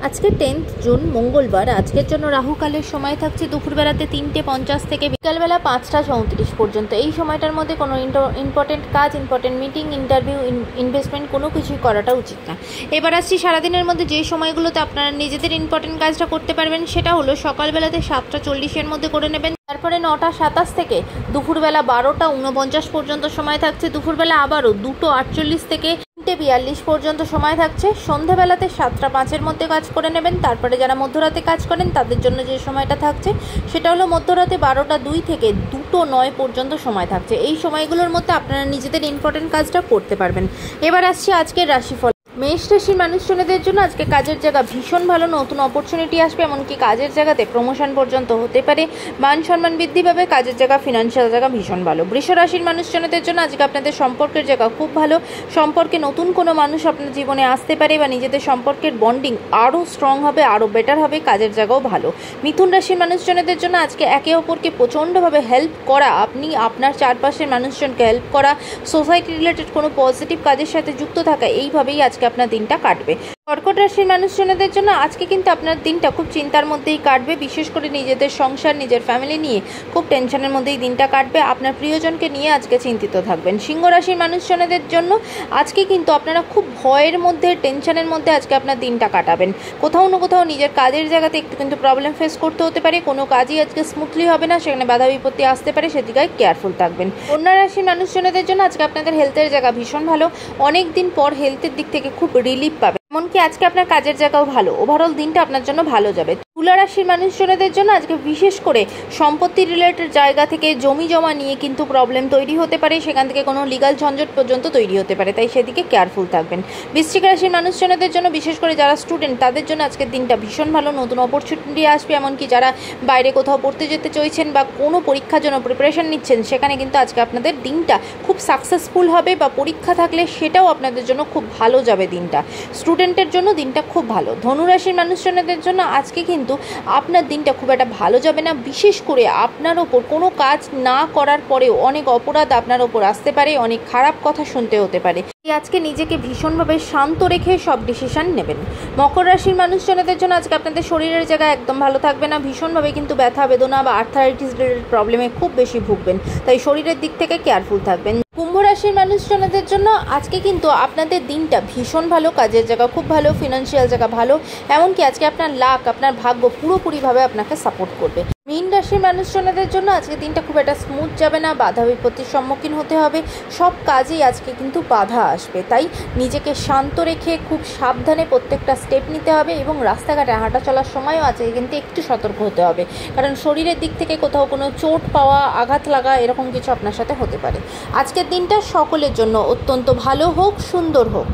আজকে 10th June মঙ্গলবার। আজকের জন্য রাহুকালের সময় থাকছে দুপুরবেলাতে 3:50 থেকে বিকালবেলা 5:34 পর্যন্ত। এই সময়টার মধ্যে কোনো ইম্পর্টেন্ট কাজ, ইম্পর্টেন্ট মিটিং, ইন্টারভিউ, ইনভেস্টমেন্ট কোনো কিছুই করাটা উচিত না। এবার আসছি সারাদিনের মধ্যে যে সময়গুলোতে আপনারা নিজেদের ইম্পর্টেন্ট কাজটা করতে পারবেন, সেটা হলো সকালবেলাতে 7:40-এর মধ্যে করে নেবেন। তারপরে 9:27 থেকে দুপুরবেলা 12:49 পর্যন্ত সময় থাকছে। দুপুরবেলা আবারও 2:48 থেকে 3:42 পর্যন্ত সময় থাকছে। সন্ধ্যাবেলাতে 7:05-এর মধ্যে কাজ করে নেবেন। তারপরে যারা মধ্যরাতে কাজ করেন তাদের জন্য যে সময়টা থাকছে সেটা হলো মধ্যরাতে 12:02 থেকে 2:09 পর্যন্ত সময় থাকছে। এই সময়গুলোর মধ্যে আপনারা নিজেদের ইম্পর্টেন্ট কাজটা করতে পারবেন। এবার আসছি আজকের রাশিফল। মেষ রাশির মানুষজনদের জন্য আজকে কাজের জায়গা ভীষণ ভালো, নতুন অপরচুনিটি আসবে, এমনকি কাজের জায়গাতে প্রমোশন পর্যন্ত হতে পারে, মান সম্মান বৃদ্ধি পাবে, কাজের জায়গা, ফিনান্সিয়াল জায়গা ভীষণ ভালো। বৃষ রাশির মানুষজনদের জন্য আজকে আপনাদের সম্পর্কের জায়গা খুব ভালো, সম্পর্কে নতুন কোনো মানুষ আপনার জীবনে আসতে পারে বা নিজেদের সম্পর্কের বন্ডিং আরও স্ট্রং হবে, আরও বেটার হবে, কাজের জায়গাও ভালো। মিথুন রাশির মানুষজনদের জন্য আজকে একে অপরকে প্রচণ্ডভাবে হেল্প করা, আপনি আপনার চারপাশের মানুষজনকে হেল্প করা, সোসাইটি রিলেটেড কোনো পজিটিভ কাজের সাথে যুক্ত থাকা, এইভাবেই আজকে আপনার দিনটা কাটবে। কর্কট রাশির মানুষজনদের জন্য আজকে কিন্তু আপনার দিনটা খুব চিন্তার মধ্যেই কাটবে, বিশেষ করে নিজেদের সংসার, নিজের ফ্যামিলি নিয়ে খুব টেনশনের মধ্যেই দিনটা কাটবে। আপনার প্রিয়জনকে নিয়ে আজকে চিন্তিত থাকবেন। সিংহ রাশির মানুষজনদের জন্য আজকে কিন্তু আপনারা খুব ভয়ের মধ্যে, টেনশনের মধ্যে আজকে আপনার দিনটা কাটাবেন। কোথাও না কোথাও নিজের কাজের জায়গাতে একটু কিন্তু প্রবলেম ফেস করতে হতে পারে, কোনো কাজই আজকে স্মুথলি হবে না, সেখানে বাধা বিপত্তি আসতে পারে, সেদিকে কেয়ারফুল থাকবেন। কন্যা রাশির মানুষজনদের জন্য আজকে আপনাদের হেলথের জায়গা ভীষণ ভালো, অনেক দিন পর হেলথের দিক থেকে খুব রিলিফ পাবে, এমনকি আজকে আপনার কাজের জায়গাও ভালো, ওভারঅল দিনটা আপনার জন্য ভালো যাবে। তুলা রাশির মানুষজনদের জন্য আজকে বিশেষ করে সম্পত্তি রিলেটেড জায়গা থেকে জমি জমা নিয়ে কিন্তু প্রবলেম তৈরি হতে পারে, সেখান থেকে কোনো লিগাল ঝঞ্ঝট পর্যন্ত তৈরি হতে পারে, তাই সেদিকে কেয়ারফুল থাকবেন। বৃশ্চিক রাশির মানুষজনদের জন্য বিশেষ করে যারা স্টুডেন্ট তাদের জন্য আজকের দিনটা ভীষণ ভালো, নতুন অপরচুনিটি আসবে, এমনকি যারা বাইরে কোথাও পড়তে যেতে চাইছেন বা কোনো পরীক্ষার জন্য প্রিপারেশন নিচ্ছেন, সেখানে কিন্তু আজকে আপনাদের দিনটা খুব সাকসেসফুল হবে, বা পরীক্ষা থাকলে সেটাও আপনাদের জন্য খুব ভালো যাবে দিনটা। স্টুডেন্টের জন্য দিনটা খুব ভালো। ধনুরাশির মানুষজনদের জন্য আজকে কিন্তু আপনার দিনটা খুব একটা ভালো যাবে না, বিশেষ করে আপনার ওপর কোনো কাজ না করার পরেও অনেক অপরাধ আপনার ওপর আসতে পারে, অনেক খারাপ কথা শুনতে হতে পারে। আজকে নিজেকে ভীষণভাবে শান্ত রেখে সব ডিসিশন নেবেন। মকর রাশির মানুষজনদের জন্য আজকে আপনাদের শরীরের জায়গা একদম ভালো থাকবে না, ভীষণভাবে কিন্তু ব্যথা বেদনা বা আর্থারাইটিস রিলেটেড প্রবলেমে খুব বেশি ভুগবেন, তাই শরীরের দিক থেকে কেয়ারফুল থাকবেন। কুম্ভ রাশির মানুষজনদের জন্য আজকে কিন্তু আপনাদের দিনটা ভীষণ ভালো, কাজের জায়গা খুব ভালো, ফিনান্সিয়াল জায়গা ভালো, এমনকি আজকে আপনার লাক, আপনার ভাগ্য পুরোপুরিভাবে আপনাকে সাপোর্ট করবে। মীন রাশির মানুষজনদের জন্য আজকে দিনটা খুব একটা স্মুথ যাবে না, বাধা বিপত্তির সম্মুখীন হতে হবে, সব কাজেই আজকে কিন্তু বাধা আসবে, তাই নিজেকে শান্ত রেখে খুব সাবধানে প্রত্যেকটা স্টেপ নিতে হবে, এবং রাস্তাঘাটে হাঁটা চলার সময়ও আজকে কিন্তু একটু সতর্ক হতে হবে, কারণ শরীরের দিক থেকে কোথাও কোনো চোট পাওয়া, আঘাত লাগা, এরকম কিছু আপনার সাথে হতে পারে। আজকের দিনটা সকলের জন্য অত্যন্ত ভালো হোক, সুন্দর হোক।